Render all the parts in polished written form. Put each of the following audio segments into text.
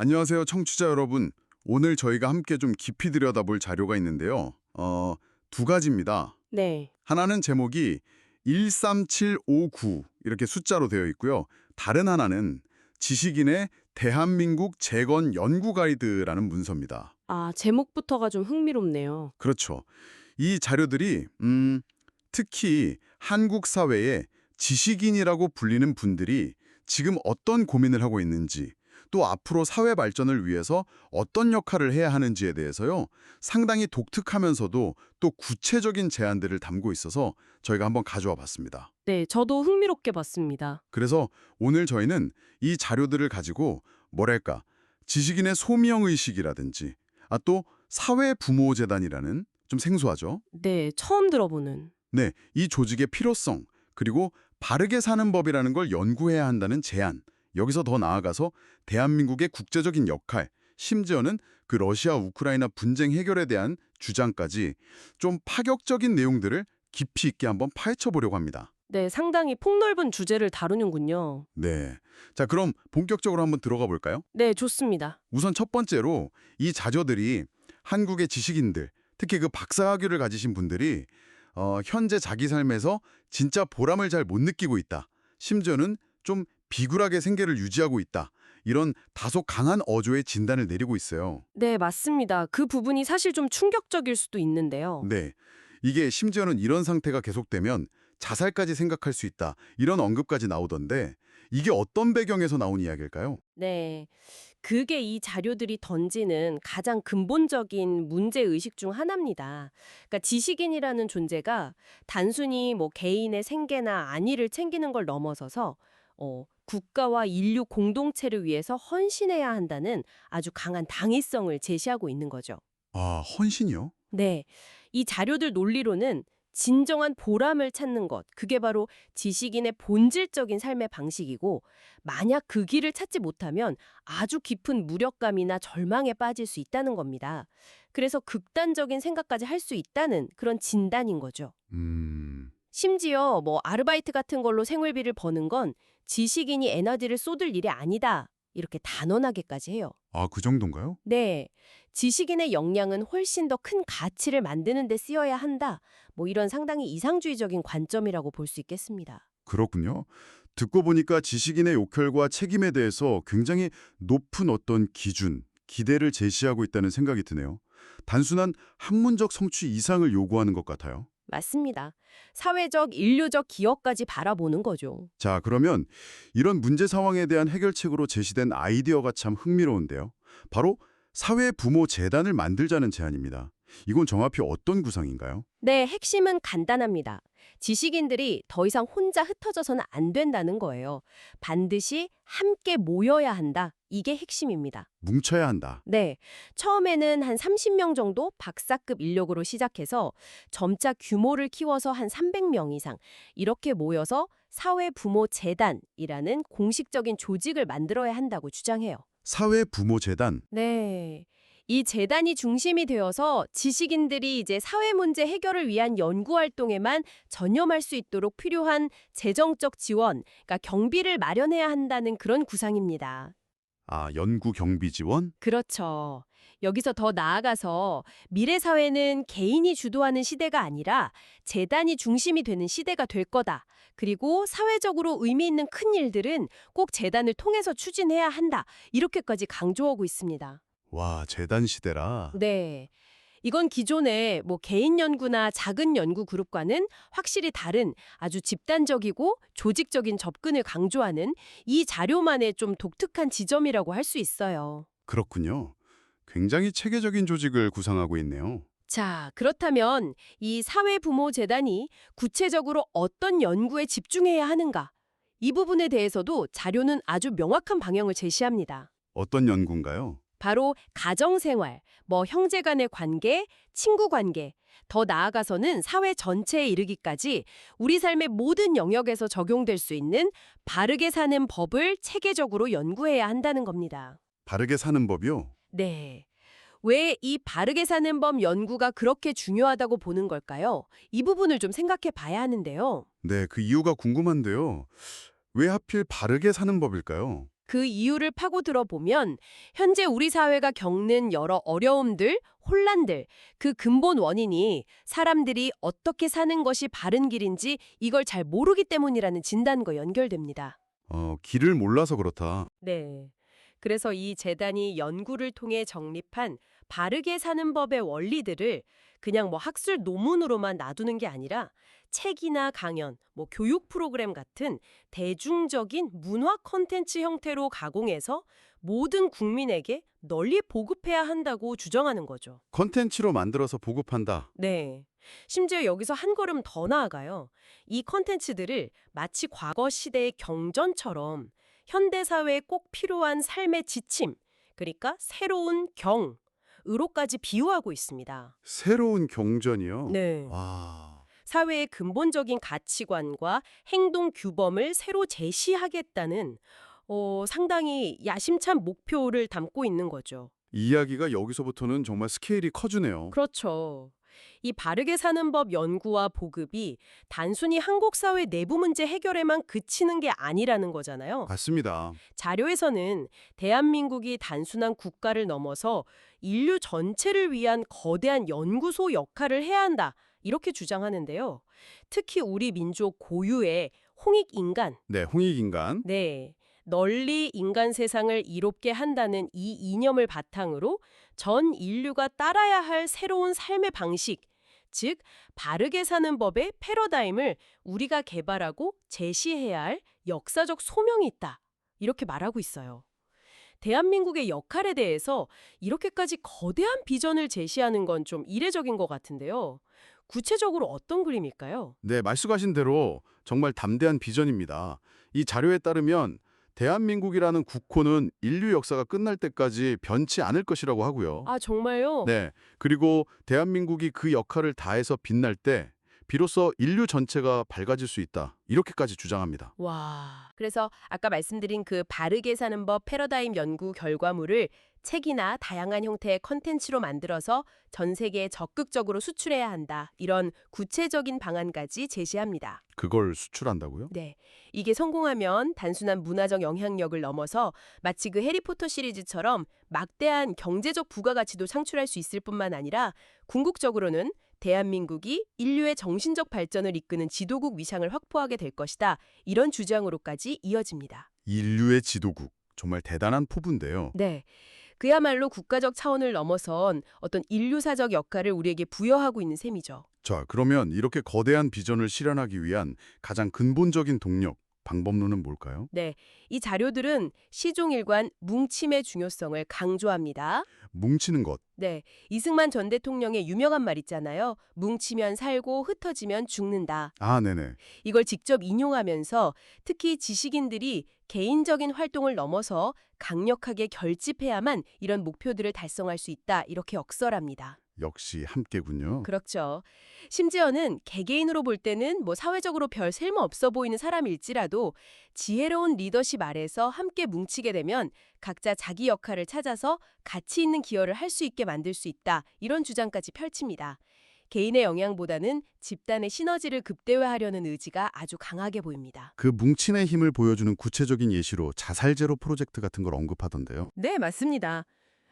안녕하세요, 청취자 여러분. 오늘 저희가 함께 좀 깊이 들여다볼 자료가 있는데요. 두 가지입니다. 네. 하나는 제목이 13759 이렇게 숫자로 되어 있고요. 다른 하나는 지식인의 대한민국 재건 연구 가이드라는 문서입니다. 아, 제목부터가 좀 흥미롭네요. 그렇죠. 이 자료들이 특히 한국 사회에 지식인이라고 불리는 분들이 지금 어떤 고민을 하고 있는지, 또 앞으로 사회 발전을 위해서 어떤 역할을 해야 하는지에 대해서요, 상당히 독특하면서도 또 구체적인 제안들을 담고 있어서 저희가 한번 가져와 봤습니다. 네, 저도 흥미롭게 봤습니다. 그래서 오늘 저희는 이 자료들을 가지고 뭐랄까, 지식인의 소명의식이라든지, 또 사회부모재단이라는 좀 생소하죠? 네, 처음 들어보는. 네, 이 조직의 필요성, 그리고 바르게 사는 법이라는 걸 연구해야 한다는 제안, 여기서 더 나아가서 대한민국의 국제적인 역할, 심지어는 그 러시아 우크라이나 분쟁 해결에 대한 주장까지 좀 파격적인 내용들을 깊이 있게 한번 파헤쳐 보려고 합니다. 네, 상당히 폭넓은 주제를 다루는군요. 네. 자, 그럼 본격적으로 한번 들어가 볼까요? 네, 좋습니다. 우선 첫 번째로 이 자료들이 한국의 지식인들, 특히 그 박사학위를 가지신 분들이 현재 자기 삶에서 진짜 보람을 잘 못 느끼고 있다. 심지어는 좀 비굴하게 생계를 유지하고 있다. 이런 다소 강한 어조의 진단을 내리고 있어요. 네, 맞습니다. 그 부분이 사실 좀 충격적일 수도 있는데요. 네. 이게 심지어는 이런 상태가 계속되면 자살까지 생각할 수 있다. 이런 언급까지 나오던데 이게 어떤 배경에서 나온 이야기일까요? 네, 그게 이 자료들이 던지는 가장 근본적인 문제의식 중 하나입니다. 그러니까 지식인이라는 존재가 단순히 뭐 개인의 생계나 안위를 챙기는 걸 넘어서서 국가와 인류 공동체를 위해서 헌신해야 한다는 아주 강한 당위성을 제시하고 있는 거죠. 아, 헌신이요? 네, 이 자료들 논리로는 진정한 보람을 찾는 것, 그게 바로 지식인의 본질적인 삶의 방식이고, 만약 그 길을 찾지 못하면 아주 깊은 무력감이나 절망에 빠질 수 있다는 겁니다. 그래서 극단적인 생각까지 할 수 있다는 그런 진단인 거죠. 음... 심지어 뭐 아르바이트 같은 걸로 생활비를 버는 건 지식인이 에너지를 쏟을 일이 아니다. 이렇게 단언하게까지 해요. 아, 그 정도인가요? 네. 지식인의 역량은 훨씬 더 큰 가치를 만드는 데 쓰여야 한다. 뭐 이런 상당히 이상주의적인 관점이라고 볼 수 있겠습니다. 그렇군요. 듣고 보니까 지식인의 역할과 책임에 대해서 굉장히 높은 어떤 기준, 기대를 제시하고 있다는 생각이 드네요. 단순한 학문적 성취 이상을 요구하는 것 같아요. 맞습니다. 사회적, 인류적 기여까지 바라보는 거죠. 자, 그러면 이런 문제 상황에 대한 해결책으로 제시된 아이디어가 참 흥미로운데요. 바로 사회 부모 재단을 만들자는 제안입니다. 이건 정확히 어떤 구상인가요? 네, 핵심은 간단합니다. 지식인들이 더 이상 혼자 흩어져서는 안 된다는 거예요. 반드시 함께 모여야 한다. 이게 핵심입니다. 뭉쳐야 한다. 네, 처음에는 한 30명 정도 박사급 인력으로 시작해서 점차 규모를 키워서 한 300명 이상 이렇게 모여서 사회부모재단이라는 공식적인 조직을 만들어야 한다고 주장해요. 사회 부모 재단. 네, 이 재단이 중심이 되어서 지식인들이 이제 사회 문제 해결을 위한 연구 활동에만 전념할 수 있도록 필요한 재정적 지원, 그러니까 경비를 마련해야 한다는 그런 구상입니다. 아, 연구 경비 지원? 그렇죠. 여기서 더 나아가서 미래 사회는 개인이 주도하는 시대가 아니라 재단이 중심이 되는 시대가 될 거다. 그리고 사회적으로 의미 있는 큰 일들은 꼭 재단을 통해서 추진해야 한다. 이렇게까지 강조하고 있습니다. 와, 재단 시대라. 네. 이건 기존의 뭐 개인 연구나 작은 연구 그룹과는 확실히 다른 아주 집단적이고 조직적인 접근을 강조하는 이 자료만의 좀 독특한 지점이라고 할 수 있어요. 그렇군요. 굉장히 체계적인 조직을 구상하고 있네요. 자, 그렇다면 이 사회부모재단이 구체적으로 어떤 연구에 집중해야 하는가? 이 부분에 대해서도 자료는 아주 명확한 방향을 제시합니다. 어떤 연구인가요? 바로 가정생활, 뭐 형제 간의 관계, 친구 관계, 더 나아가서는 사회 전체에 이르기까지 우리 삶의 모든 영역에서 적용될 수 있는 바르게 사는 법을 체계적으로 연구해야 한다는 겁니다. 바르게 사는 법이요? 네. 왜 이 바르게 사는 법 연구가 그렇게 중요하다고 보는 걸까요? 이 부분을 좀 생각해 봐야 하는데요. 네, 그 이유가 궁금한데요. 왜 하필 바르게 사는 법일까요? 그 이유를 파고들어 보면 현재 우리 사회가 겪는 여러 어려움들, 혼란들, 그 근본 원인이 사람들이 어떻게 사는 것이 바른 길인지 이걸 잘 모르기 때문이라는 진단과 연결됩니다. 길을 몰라서 그렇다. 네. 그래서 이 재단이 연구를 통해 정립한 바르게 사는 법의 원리들을 그냥 뭐 학술 논문으로만 놔두는 게 아니라 책이나 강연, 뭐 교육 프로그램 같은 대중적인 문화 콘텐츠 형태로 가공해서 모든 국민에게 널리 보급해야 한다고 주장하는 거죠. 컨텐츠로 만들어서 보급한다. 네. 심지어 여기서 한 걸음 더 나아가요. 이 콘텐츠들을 마치 과거 시대의 경전처럼 현대 사회에 꼭 필요한 삶의 지침, 그러니까 새로운 경으로까지 비유하고 있습니다. 새로운 경전이요? 네. 와, 사회의 근본적인 가치관과 행동 규범을 새로 제시하겠다는 상당히 야심찬 목표를 담고 있는 거죠. 이야기가 여기서부터는 정말 스케일이 커지네요. 그렇죠. 이 바르게 사는 법 연구와 보급이 단순히 한국 사회 내부 문제 해결에만 그치는 게 아니라는 거잖아요. 맞습니다. 자료에서는 대한민국이 단순한 국가를 넘어서 인류 전체를 위한 거대한 연구소 역할을 해야 한다. 이렇게 주장하는데요. 특히 우리 민족 고유의 홍익인간, 네, 홍익인간. 네, 널리 인간 세상을 이롭게 한다는 이 이념을 바탕으로 전 인류가 따라야 할 새로운 삶의 방식, 즉 바르게 사는 법의 패러다임을 우리가 개발하고 제시해야 할 역사적 소명이 있다. 이렇게 말하고 있어요. 대한민국의 역할에 대해서 이렇게까지 거대한 비전을 제시하는 건 좀 이례적인 것 같은데요. 구체적으로 어떤 그림일까요? 네, 말씀하신 대로 정말 담대한 비전입니다. 이 자료에 따르면 대한민국이라는 국호는 인류 역사가 끝날 때까지 변치 않을 것이라고 하고요. 아, 정말요? 네, 그리고 대한민국이 그 역할을 다해서 빛날 때 비로소 인류 전체가 밝아질 수 있다. 이렇게까지 주장합니다. 와, 그래서 아까 말씀드린 그 바르게 사는 법 패러다임 연구 결과물을 책이나 다양한 형태의 컨텐츠로 만들어서 전 세계에 적극적으로 수출해야 한다. 이런 구체적인 방안까지 제시합니다. 그걸 수출한다고요? 네, 이게 성공하면 단순한 문화적 영향력을 넘어서 마치 그 해리포터 시리즈처럼 막대한 경제적 부가가치도 창출할 수 있을 뿐만 아니라 궁극적으로는 대한민국이 인류의 정신적 발전을 이끄는 지도국 위상을 확보하게 될 것이다. 이런 주장으로까지 이어집니다. 인류의 지도국. 정말 대단한 포부인데요. 네, 그야말로 국가적 차원을 넘어선 어떤 인류사적 역할을 우리에게 부여하고 있는 셈이죠. 자, 그러면 이렇게 거대한 비전을 실현하기 위한 가장 근본적인 동력, 방법론은 뭘까요? 네, 이 자료들은 시종일관 뭉침의 중요성을 강조합니다. 뭉치는 것. 네, 이승만 전 대통령의 유명한 말 있잖아요. 뭉치면 살고 흩어지면 죽는다. 아, 네네. 이걸 직접 인용하면서 특히 지식인들이 개인적인 활동을 넘어서 강력하게 결집해야만 이런 목표들을 달성할 수 있다. 이렇게 역설합니다. 역시 함께군요. 그렇죠. 심지어는 개개인으로 볼 때는 뭐 사회적으로 별 쓸모 없어 보이는 사람일지라도 지혜로운 리더십 아래서 함께 뭉치게 되면 각자 자기 역할을 찾아서 가치 있는 기여를 할 수 있게 만들 수 있다. 이런 주장까지 펼칩니다. 개인의 영향보다는 집단의 시너지를 극대화하려는 의지가 아주 강하게 보입니다. 그 뭉친의 힘을 보여주는 구체적인 예시로 자살 제로 프로젝트 같은 걸 언급하던데요. 네, 맞습니다.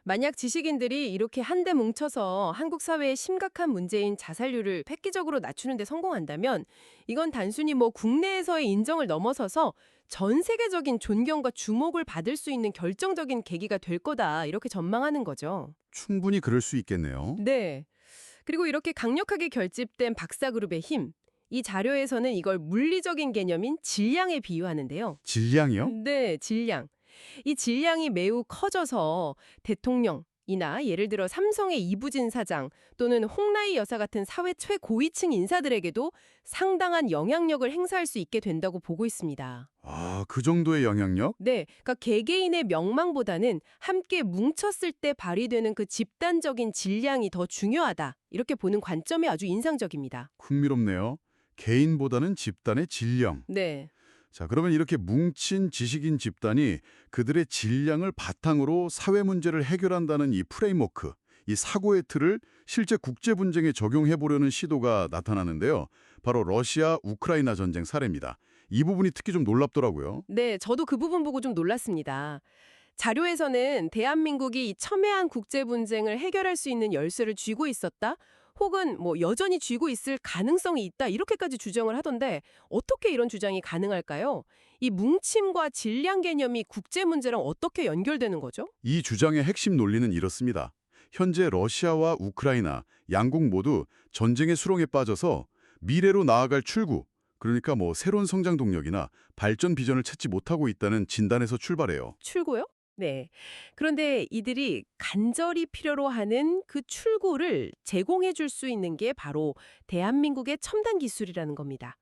만약 지식인들이 이렇게 한데 뭉쳐서 한국 사회의 심각한 문제인 자살률을 획기적으로 낮추는 데 성공한다면 이건 단순히 뭐 국내에서의 인정을 넘어서서 전 세계적인 존경과 주목을 받을 수 있는 결정적인 계기가 될 거다. 이렇게 전망하는 거죠. 충분히 그럴 수 있겠네요. 네. 그리고 이렇게 강력하게 결집된 박사그룹의 힘. 이 자료에서는 이걸 물리적인 개념인 질량에 비유하는데요. 질량이요? 네, 질량. 이 질량이 매우 커져서 대통령이나 예를 들어 삼성의 이부진 사장 또는 홍라희 여사 같은 사회 최고위층 인사들에게도 상당한 영향력을 행사할 수 있게 된다고 보고 있습니다. 아, 그 정도의 영향력? 네, 그러니까 개개인의 명망보다는 함께 뭉쳤을 때 발휘되는 그 집단적인 질량이 더 중요하다. 이렇게 보는 관점이 아주 인상적입니다. 흥미롭네요. 개인보다는 집단의 질량. 네. 자, 그러면 이렇게 뭉친 지식인 집단이 그들의 질량을 바탕으로 사회 문제를 해결한다는 이 프레임워크, 이 사고의 틀을 실제 국제 분쟁에 적용해 보려는 시도가 나타나는데요. 바로 러시아 우크라이나 전쟁 사례입니다. 이 부분이 특히 좀 놀랍더라고요. 네, 저도 그 부분 보고 좀 놀랐습니다. 자료에서는 대한민국이 이 첨예한 국제 분쟁을 해결할 수 있는 열쇠를 쥐고 있었다, 혹은 뭐 여전히 쥐고 있을 가능성이 있다 이렇게까지 주장을 하던데 어떻게 이런 주장이 가능할까요? 이 뭉침과 질량 개념이 국제 문제랑 어떻게 연결되는 거죠? 이 주장의 핵심 논리는 이렇습니다. 현재 러시아와 우크라이나 양국 모두 전쟁의 수렁에 빠져서 미래로 나아갈 출구, 그러니까 뭐 새로운 성장 동력이나 발전 비전을 찾지 못하고 있다는 진단에서 출발해요. 출구요? 네. 그런데 이들이 간절히 필요로 하는 그 출구를 제공해 줄 수 있는 게 바로 대한민국의 첨단 기술이라는 겁니다.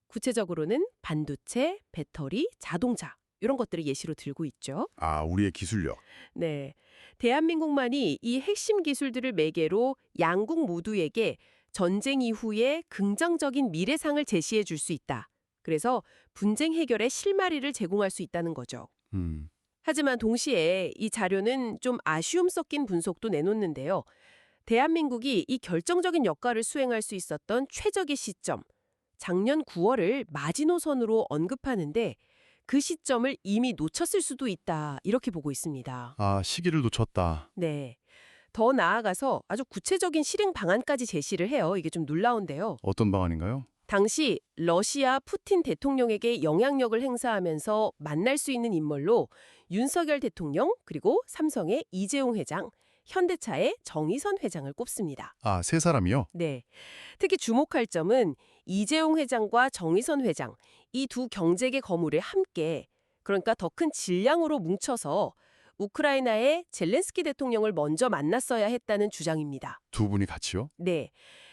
구체적으로는 반도체, 배터리, 자동차 이런 것들을 예시로 들고 있죠. 아, 우리의 기술력. 네. 대한민국만이 이 핵심 기술들을 매개로 양국 모두에게 전쟁 이후에 긍정적인 미래상을 제시해 줄 수 있다. 그래서 분쟁 해결의 실마리를 제공할 수 있다는 거죠. 음. 하지만 동시에 이 자료는 좀 아쉬움 섞인 분석도 내놓는데요. 대한민국이 이 결정적인 역할을 수행할 수 있었던 최적의 시점, 작년 9월을 마지노선으로 언급하는데 그 시점을 이미 놓쳤을 수도 있다, 이렇게 보고 있습니다. 아, 시기를 놓쳤다. 네. 더 나아가서 아주 구체적인 실행 방안까지 제시를 해요. 이게 좀 놀라운데요. 어떤 방안인가요? 당시 러시아 푸틴 대통령에게 영향력을 행사하면서 만날 수 있는 인물로 윤석열 대통령, 그리고 삼성의 이재용 회장, 현대차의 정의선 회장을 꼽습니다. 아, 세 사람이요? 네. 특히 주목할 점은 이재용 회장과 정의선 회장, 이 두 경제계 거물을 함께, 그러니까 더 큰 질량으로 뭉쳐서 우크라이나의 젤렌스키 대통령을 먼저 만났어야 했다는 주장입니다. 두 분이 같이요? 네.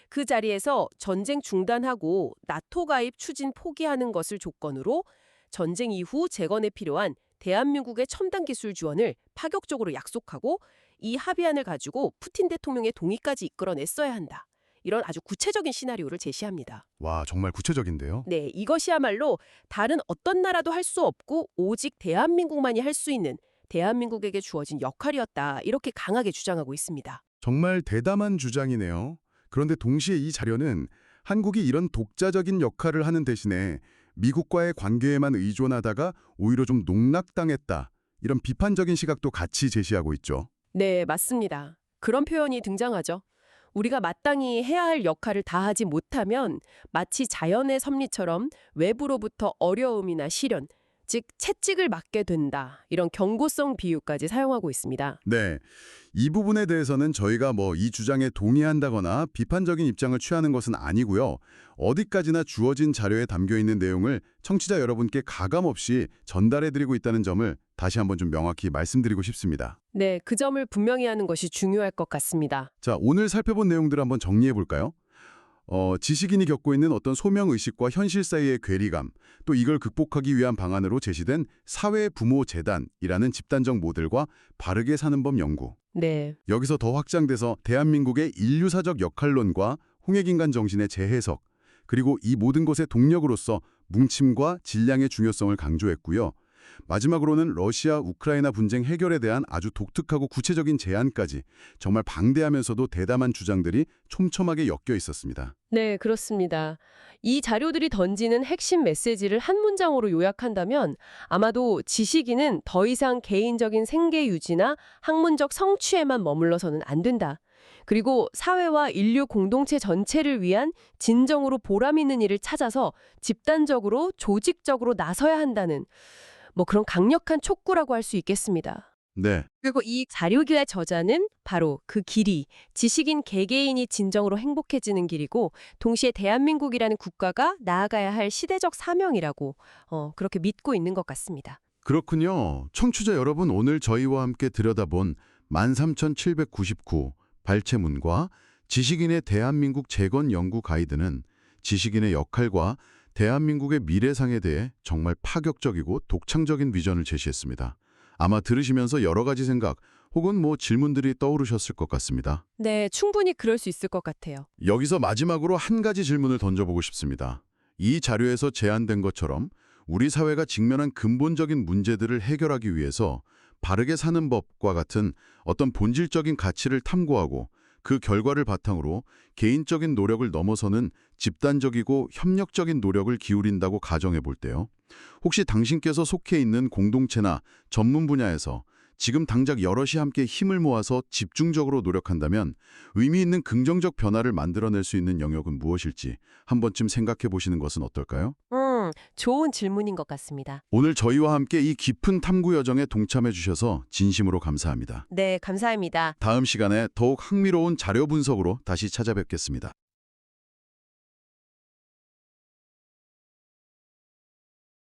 그 자리에서 전쟁 중단하고 나토 가입 추진 포기하는 것을 조건으로 전쟁 이후 재건에 필요한 대한민국의 첨단 기술 지원을 파격적으로 약속하고 이 합의안을 가지고 푸틴 대통령의 동의까지 이끌어냈어야 한다. 이런 아주 구체적인 시나리오를 제시합니다. 와, 정말 구체적인데요? 네, 이것이야말로 다른 어떤 나라도 할 수 없고 오직 대한민국만이 할 수 있는 대한민국에게 주어진 역할이었다. 이렇게 강하게 주장하고 있습니다. 정말 대담한 주장이네요. 그런데 동시에 이 자료는 한국이 이런 독자적인 역할을 하는 대신에 미국과의 관계에만 의존하다가 오히려 좀 농락당했다, 이런 비판적인 시각도 같이 제시하고 있죠. 네, 맞습니다. 그런 표현이 등장하죠. 우리가 마땅히 해야 할 역할을 다하지 못하면 마치 자연의 섭리처럼 외부로부터 어려움이나 시련, 즉 채찍을 맞게 된다. 이런 경고성 비유까지 사용하고 있습니다. 네, 이 부분에 대해서는 저희가 뭐 이 주장에 동의한다거나 비판적인 입장을 취하는 것은 아니고요. 어디까지나 주어진 자료에 담겨있는 내용을 청취자 여러분께 가감없이 전달해드리고 있다는 점을 다시 한번 좀 명확히 말씀드리고 싶습니다. 네, 그 점을 분명히 하는 것이 중요할 것 같습니다. 자, 오늘 살펴본 내용들을 한번 정리해볼까요? 지식인이 겪고 있는 어떤 소명의식과 현실 사이의 괴리감, 또 이걸 극복하기 위한 방안으로 제시된 사회부모재단이라는 집단적 모델과 바르게 사는 법 연구. 네, 여기서 더 확장돼서 대한민국의 인류사적 역할론과 홍익인간 정신의 재해석, 그리고 이 모든 것의 동력으로서 뭉침과 질량의 중요성을 강조했고요. 마지막으로는 러시아, 우크라이나 분쟁 해결에 대한 아주 독특하고 구체적인 제안까지 정말 방대하면서도 대담한 주장들이 촘촘하게 엮여 있었습니다. 네, 그렇습니다. 이 자료들이 던지는 핵심 메시지를 한 문장으로 요약한다면 아마도 지식인은 더 이상 개인적인 생계 유지나 학문적 성취에만 머물러서는 안 된다. 그리고 사회와 인류 공동체 전체를 위한 진정으로 보람 있는 일을 찾아서 집단적으로 조직적으로 나서야 한다는 그런 강력한 촉구라고 할 수 있겠습니다. 네, 그리고 이 자료기의 저자는 바로 그 길이, 지식인 개개인이 진정으로 행복해지는 길이고 동시에 대한민국이라는 국가가 나아가야 할 시대적 사명이라고 그렇게 믿고 있는 것 같습니다. 그렇군요. 청취자 여러분, 오늘 저희와 함께 들여다본 13799 발췌문과 지식인의 대한민국 재건 연구 가이드는 지식인의 역할과 대한민국의 미래상에 대해 정말 파격적이고 독창적인 비전을 제시했습니다. 아마 들으시면서 여러 가지 생각 혹은 질문들이 떠오르셨을 것 같습니다. 네, 충분히 그럴 수 있을 것 같아요. 여기서 마지막으로 한 가지 질문을 던져보고 싶습니다. 이 자료에서 제안된 것처럼 우리 사회가 직면한 근본적인 문제들을 해결하기 위해서 바르게 사는 법과 같은 어떤 본질적인 가치를 탐구하고 그 결과를 바탕으로 개인적인 노력을 넘어서는 집단적이고 협력적인 노력을 기울인다고 가정해 볼 때요. 혹시 당신께서 속해 있는 공동체나 전문 분야에서 지금 당장 여럿이 함께 힘을 모아서 집중적으로 노력한다면 의미 있는 긍정적 변화를 만들어낼 수 있는 영역은 무엇일지 한 번쯤 생각해 보시는 것은 어떨까요? 좋은 질문인 것 같습니다. 오늘 저희와 함께 이 깊은 탐구 여정에 동참해 주셔서 진심으로 감사합니다. 네, 감사합니다. 다음 시간에 더욱 흥미로운 자료 분석으로 다시 찾아뵙겠습니다.